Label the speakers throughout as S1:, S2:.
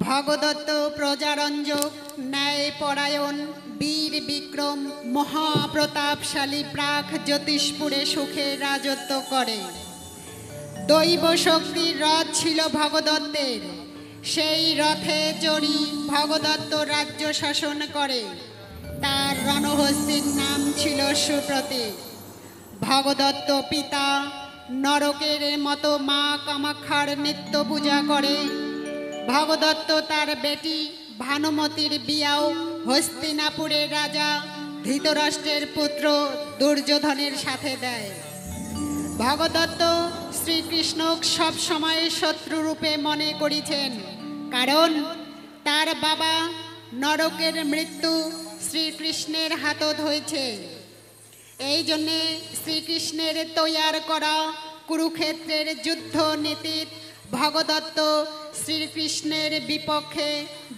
S1: ভগদত্ত প্রজারঞ্জক ন্যায়পরায়ণ বীর বিক্রম মহাপ্রতাপশালী প্রাক জ্যোতিষপুরে সুখে রাজত্ব করে। দৈব শক্তির রথ ছিল ভগদত্তের। সেই রথে চড়ি ভগদত্ত রাজ্য শাসন করে। তার রণহস্তীর নাম ছিল সুপ্রতীক। ভগদত্ত পিতা নরকের মতো মা কামাখ্যার নিত্য পূজা করে। ভগদত্ত তার বেটি ভানুমতির বিয়াও হস্তিনাপুরের রাজা ধৃতরাষ্ট্রের পুত্র দুর্যোধনের সাথে দেয়। ভগদত্ত শ্রীকৃষ্ণ সবসময় শত্রুরূপে মনে করেছেন, কারণ তার বাবা নরকের মৃত্যু শ্রীকৃষ্ণের হাতত হয়েছে। এই জন্যে শ্রীকৃষ্ণের তৈয়ার করা কুরুক্ষেত্রের যুদ্ধ নীতিত ভগদত্ত শ্রীকৃষ্ণের বিপক্ষে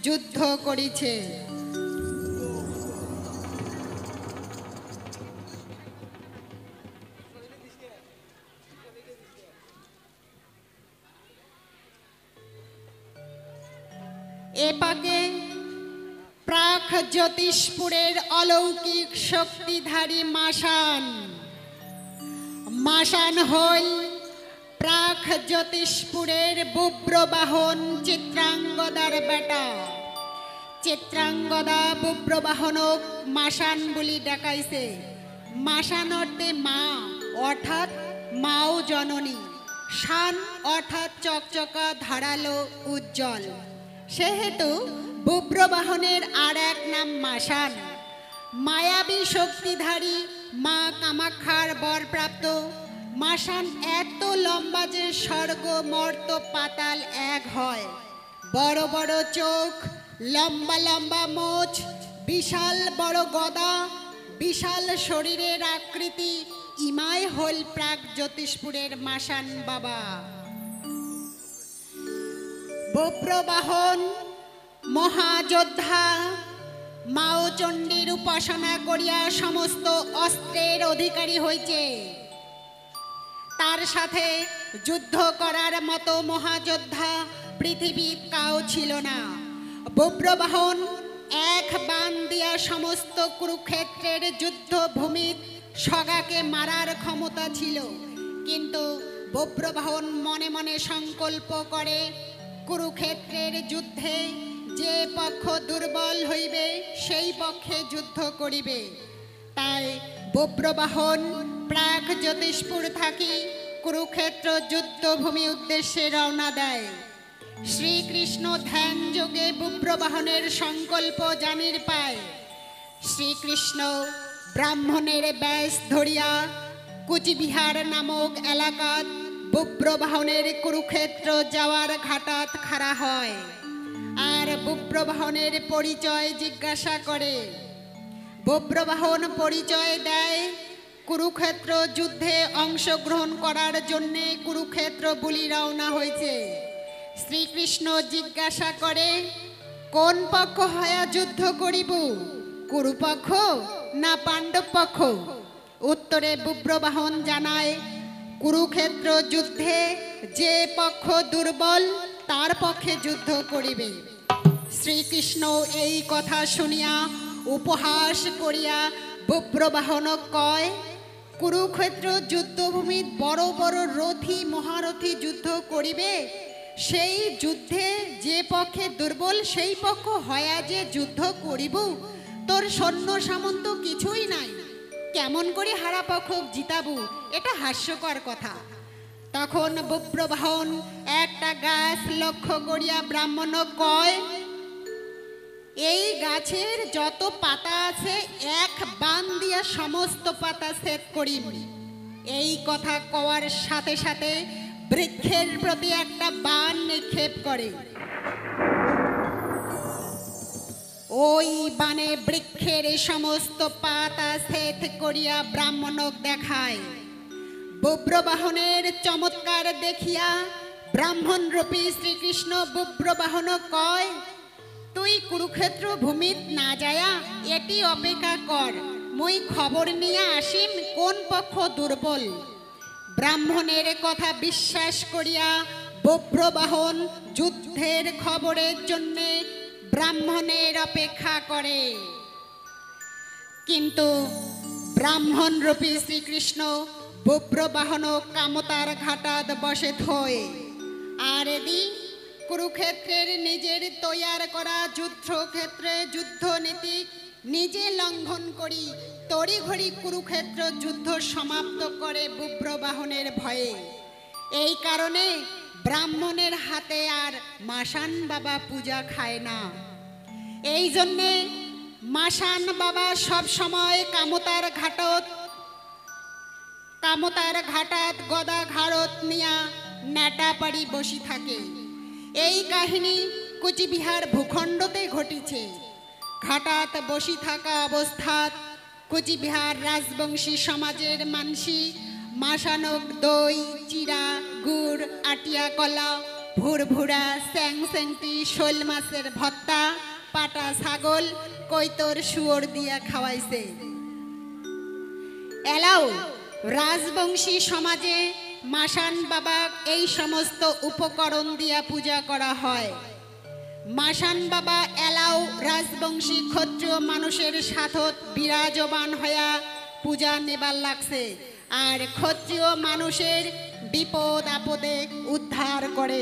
S1: যুদ্ধ করেছে। এপাকে প্রাক জ্যোতিষপুরের অলৌকিক শক্তিধারী মাসান হই প্রাক জ্যোতিষপুরের বুব্রবাহন চিত্রাঙ্গদার বেটা। চিত্রাঙ্গদা বুব্রবাহনক মাসান বলি ডাকাইছে। মাসান অর্থে মা, অর্থাৎ মাও জননী। শান অর্থাৎ চকচকা ধারালো উজ্জ্বল। সেহেতু বুব্রবাহনের আর এক নাম মাসান। মায়াবী শক্তিধারী মা কামাখ্যার বরপ্রাপ্ত মাসান এত লম্বা যে স্বর্গ মর্ত পাতাল এক হয়। বড় বড় চোখ, লম্বা লম্বা মোচ, বিশাল বড় গদা, বিশাল শরীরের আকৃতি, ইমাই হল প্রাক জ্যোতিষপুরের মাসান বাবা। বুব্রবাহন মহাযোদ্ধা মাও চণ্ডীর উপাসনা করিয়া সমস্ত অস্ত্রের অধিকারী হয়েছে। তার সাথে যুদ্ধ করার মতো মহাযোদ্ধা পৃথিবীর কাউ ছিল না। বুব্রবাহন এক বাণ দিয়া সমস্ত কুরুক্ষেত্রের যুদ্ধভূমির সগাকে মারার ক্ষমতা ছিল। কিন্তু বুব্রবাহন মনে মনে সংকল্প করে, কুরুক্ষেত্রের যুদ্ধে যে পক্ষ দুর্বল হইবে সেই পক্ষে যুদ্ধ করিবে। তাই বুব্রবাহন প্রাক জ্যোতিষপুর থাকি কুরুক্ষেত্র যুদ্ধভূমি উদ্দেশ্যে রওনা দেয়। শ্রীকৃষ্ণ ধ্যান যোগে বুব্রবাহনের সংকল্প জানির পায়। শ্রীকৃষ্ণ ব্রাহ্মণের বেশ ধরিয়া কুচবিহার নামক এলাকাত বুব্রবাহনের কুরুক্ষেত্র যাওয়ার ঘাটাত খাড়া হয় আর বুব্রবাহনের পরিচয় জিজ্ঞাসা করে। বুব্রবাহন পরিচয় দেয়, কুরুক্ষেত্র যুদ্ধে অংশগ্রহণ করার জন্যে কুরুক্ষেত্র বলি রওনা হয়েছে। শ্রীকৃষ্ণ জিজ্ঞাসা করে, কোন পক্ষ হইয়া যুদ্ধ করিব, কুরুপক্ষ না পাণ্ডব পক্ষ? উত্তরে বুব্রবাহন জানায়, কুরুক্ষেত্র যুদ্ধে যে পক্ষ দুর্বল তার পক্ষে যুদ্ধ করিবে। শ্রীকৃষ্ণ এই কথা শুনিয়া উপহাস করিয়া বুব্রবাহনক কয়, কুরুক্ষেত্র যুদ্ধভূমিত বড় বড় রথী মহারথী যুদ্ধ করিবে, সেই যুদ্ধে যে পক্ষে দুর্বল সেই পক্ষ হয়া যে যুদ্ধ করিব, তোর সৈন্য সামন্ত কিছুই নাই, কেমন করে হারা পক্ষ জিতাবু? এটা হাস্যকর কথা। তখন বুব্রবাহন একটা গাছ লক্ষ্য করিয়া ব্রাহ্মণক কয়, এই গাছের যত পাতা আছে এক বাণ দিয়া সমস্ত পাতা ছেদ করিব। এই কথা কওয়ার সাথে সাথে বৃক্ষের প্রতি একটা বাণ নিক্ষেপ করে। ওই বাণে বৃক্ষের সমস্ত পাতা ছেদ করিয়া ব্রাহ্মণক দেখায়। বুব্রবাহনের চমৎকার দেখিয়া ব্রাহ্মণ রূপী শ্রীকৃষ্ণ বুব্রবাহনক কয়, তুই কুরুক্ষেত্র ভূমিত না যায়া এটি অপেক্ষা কর, মই খবর নিয়ে আসিম কোন পক্ষ দুর্বল। ব্রাহ্মণের কথা বিশ্বাস করিয়া বব্রবাহন যুদ্ধের খবরের জন্যে ব্রাহ্মণের অপেক্ষা করে। কিন্তু ব্রাহ্মণ রূপী শ্রীকৃষ্ণ বব্রবাহন কামতার ঘাটাত বসে থয়ে। আর এদি কুরুক্ষেত্রের নিজের তৈয়ার করা যুদ্ধক্ষেত্রে যুদ্ধনীতি নিজে লঙ্ঘন করি তড়িঘড়ি কুরুক্ষেত্র যুদ্ধ সমাপ্ত করে বব্রবাহনের ভয়ে। এই কারণে ব্রাহ্মণের হাতে আর মাসান বাবা পূজা খায় না। এই জন্যে মাসান বাবা সব সময় কামতার ঘাটাত গদা ঘাড়ত নিয়া নেটা পাড়ি বসি থাকে। এই কাহিনী কুচবিহার ভূখণ্ডতে ঘটিছে। ঘাটাত বসি থাকা অবস্থাত কুচবিহার রাজবংশী সমাজের মানসি মাসানক দই চিরা গুড় আটিয়া কলা ভুরভুরা স্যাংস্যাংটি শোল মাছের ভর্তা পাটা ছাগল কৈতর শুয়োর দিয়া খাওয়াইছে। এলাও রাজবংশী সমাজে মাসান বাবা এই সমস্ত উপকরণ দিয়া পূজা করা হয়। মাসান বাবা এলাও রাজবংশী ক্ষত্রিয় মানুষের সাথত বিরাজমান হইয়া পূজা নেবার লাগছে আর ক্ষত্রিয় মানুষের বিপদ আপদে উদ্ধার করে।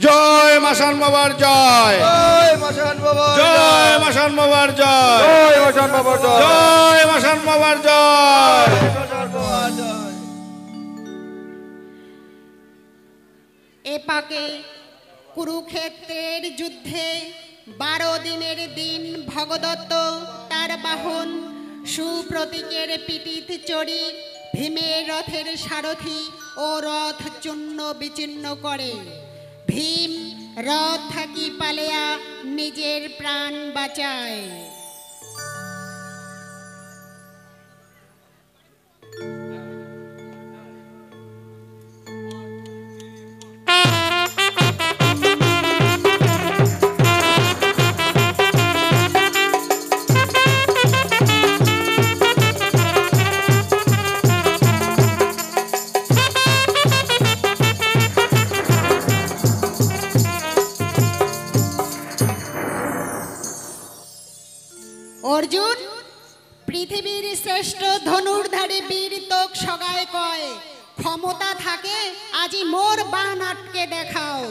S2: জয় মাসান বাবার জয়,
S3: জয় মাসান বাবার
S2: জয় মাসান বাবার জয়,
S3: জয় মাসান বাবার জয়,
S2: জয় মাসান বাবার জয়।
S3: মাসান বাবার জয়।
S1: এপাকে কুরুক্ষেত্রের যুদ্ধে 12 দিনের দিন ভগদত্ত তার বাহন সুপ্রতীকের পিঠিত চড়ি ভীমের রথের সারথি ও রথ চূর্ণ বিচূর্ণ করে। ভীম রথ থাকি পালেয়া নিজের প্রাণ বাঁচায়। অর্জুন পৃথিবীর শ্রেষ্ঠ ধনুর্ধারী বীর তোক সগায় কয়, ক্ষমতা থাকে আজি মোর বাণ আটকে দেখাও।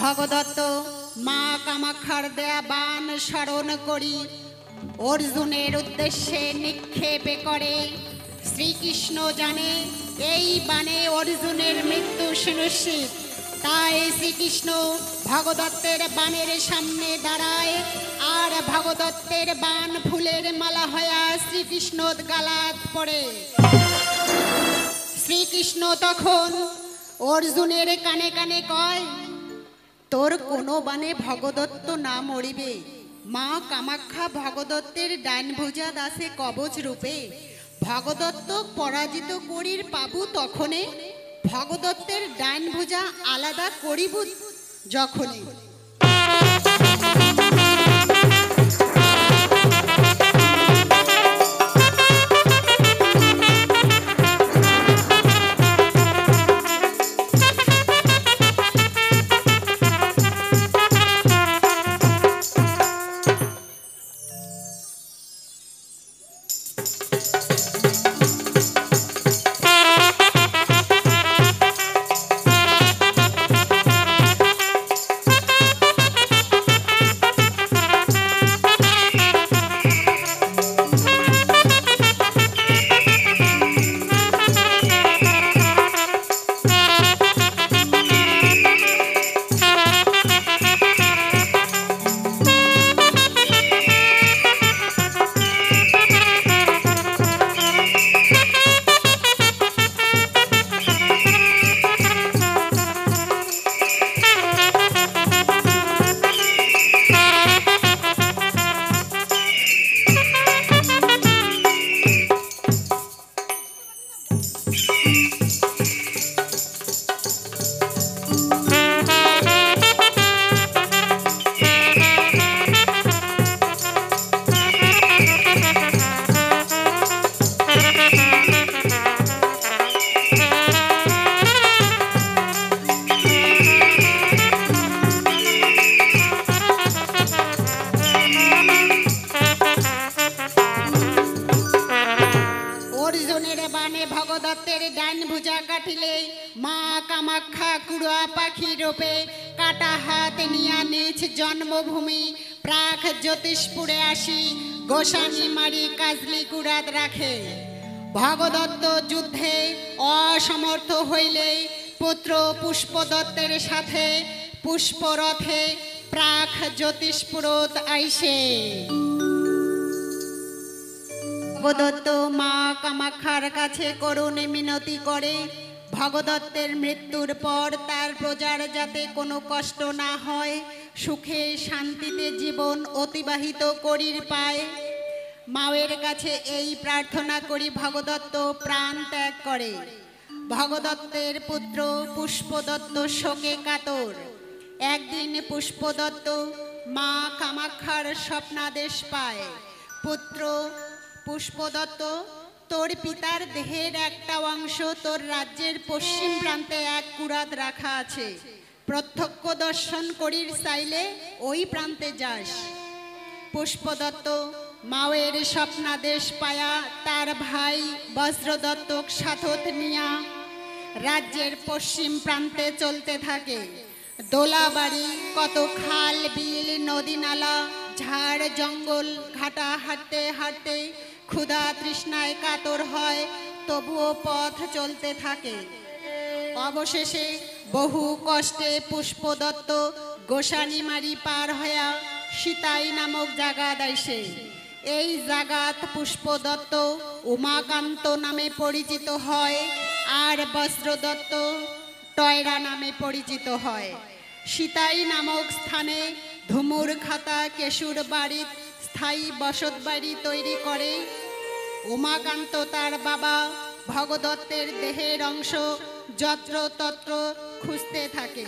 S1: ভগদত্ত মা কামাক্ষার দেয়া বাণ স্মরণ করি অর্জুনের উদ্দেশ্যে নিক্ষেপে করে। শ্রীকৃষ্ণ জানে এই বাণে অর্জুনের মৃত্যু সুনিশ্চিত, তাই শ্রীকৃষ্ণ ভগদত্তের বাণের সামনে দাঁড়ায় আর ভগদত্তের বাণ ফুলের মালা হইয়া শ্রীকৃষ্ণ গালাত পড়ে। শ্রীকৃষ্ণ তখন অর্জুনের কানে কানে কয়, তোর কোনো বাণে ভগদত্ত না মরিবে। মা কামাখ্যা ভগদত্তের ডান ভুজা দাসে কবচ রূপে। ভগদত্ত পরাজিত করির পাবু তখনে, ভগদত্তের ডান ভুজা আলাদা করিব যখনই। পাখি রূপে কাটা হাত নিয়া নিজ জন্মভূমি প্রাক জ্যোতিষপুরে আসি গোসানি মারি কাজলি কুড়াত রাখে। ভগদত্ত যুদ্ধে অসমর্থ হইলে পুত্র পুষ্পদত্তের সাথে পুষ্পরথে প্রাক জ্যোতিষপুরত আইসে। ভগদত্ত মা কামাক্ষার কাছে করুণ মিনতি করে ভগদত্তের মৃত্যুর পর তার প্রজার যাতে কোনো কষ্ট না হয়, সুখে শান্তিতে জীবন অতিবাহিত করির পায়। মায়ের কাছে এই প্রার্থনা করি ভগদত্ত প্রাণ ত্যাগ করে। ভগদত্তের পুত্র পুষ্পদত্ত শোকে কাতর। একদিন পুষ্পদত্ত মা কামাক্ষার স্বপ্নাদেশ পায়, পুত্র পুষ্পদত্ত, তোর পিতার দেহের একটা অংশ তোর রাজ্যের পশ্চিম প্রান্তে এক কুড়াত রাখা আছে। প্রত্যক্ষ দর্শন করির চাইলে ওই প্রান্তে যাস। পুষ্পদত্ত মায়ের স্বপ্নাদেশ পায়া তার ভাই বজ্রদত্তক সাথত নিয়া রাজ্যের পশ্চিম প্রান্তে চলতে থাকে। দোলাবাড়ি, কত খাল বিল নদী নালা ঝাড় জঙ্গল ঘাটা হাঁটতে হাঁটতে ক্ষুধা তৃষ্ণায় কাতর হয়, তবুও পথ চলতে থাকে। অবশেষে বহু কষ্টে পুষ্পদত্ত গোসানিমারি পার হয়া সীতাই নামক জায়গা দাইসে। এই জাগাত পুষ্পদত্ত উমাকান্ত নামে পরিচিত হয়, আর বজ্রদত্ত টয়রা নামে পরিচিত হয়। সীতাই নামক স্থানে ধুমুর খাতা কেশুর বাড়ির স্থায়ী বসত বাড়ি তৈরি করে। উমাকান্ত তার বাবা ভগদত্তের দেহের অংশ যত্র তত্র খুঁজতে থাকে,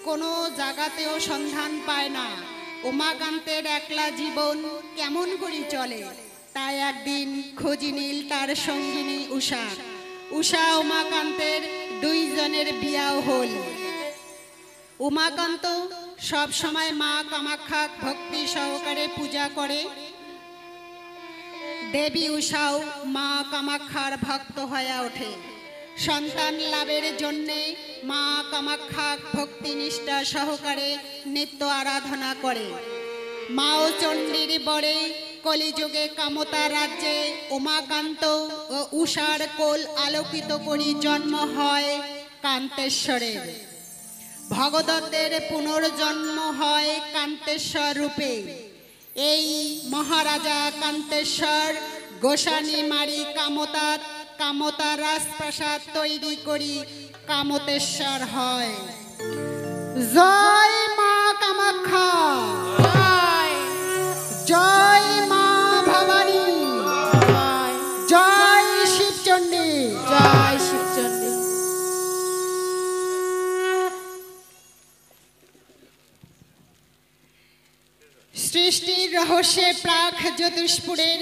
S1: কোনো জায়গাতেও সন্ধান পায় না। উমাকান্তের একলা জীবন কেমন করে চলে, তাই একদিন খোঁজি নিল তার সঙ্গিনী উষা। উষা উমাকান্তের দুইজনের বিয়াও হল। উমাকান্ত সব সময় মা কামাক্ষা ভক্তি সহকারে পূজা করে। দেবী উষাও মা কামাক্ষার ভক্ত হয়ে ওঠে। সন্তান লাভের জন্যে মা কামাক্ষা ভক্তি নিষ্ঠা সহকারে নিত্য আরাধনা করে। মাও চণ্ডীর বরে কলিযুগে কামতা রাজ্যে উমাকান্ত ও উষার কোল আলোকিত করি জন্ম হয় কান্তেশ্বরের। ভগদত্তের পুনর্জন্ম হয় কান্তেশ্বর রূপে। এই মহারাজা কান্তেশ্বর গোসানি মারি কামতা রাজপ্রাসাদ তৈরি করি কামতেশ্বর হয়। জয় মা কামাক্ষা, জয় মা ভবানী, জয় শিবচণ্ডী, জয় শিবচণ্ডী। সৃষ্টির রহস্যে প্রাক জ্যোতিষপুরের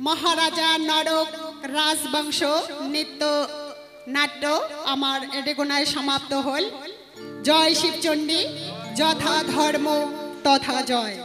S1: মহারাজা নরক রাজবংশ নৃত্য নাট্য আমার এডেগোনায় সমাপ্ত হল। জয় শিবচণ্ডী, যথা ধর্ম তথা জয়।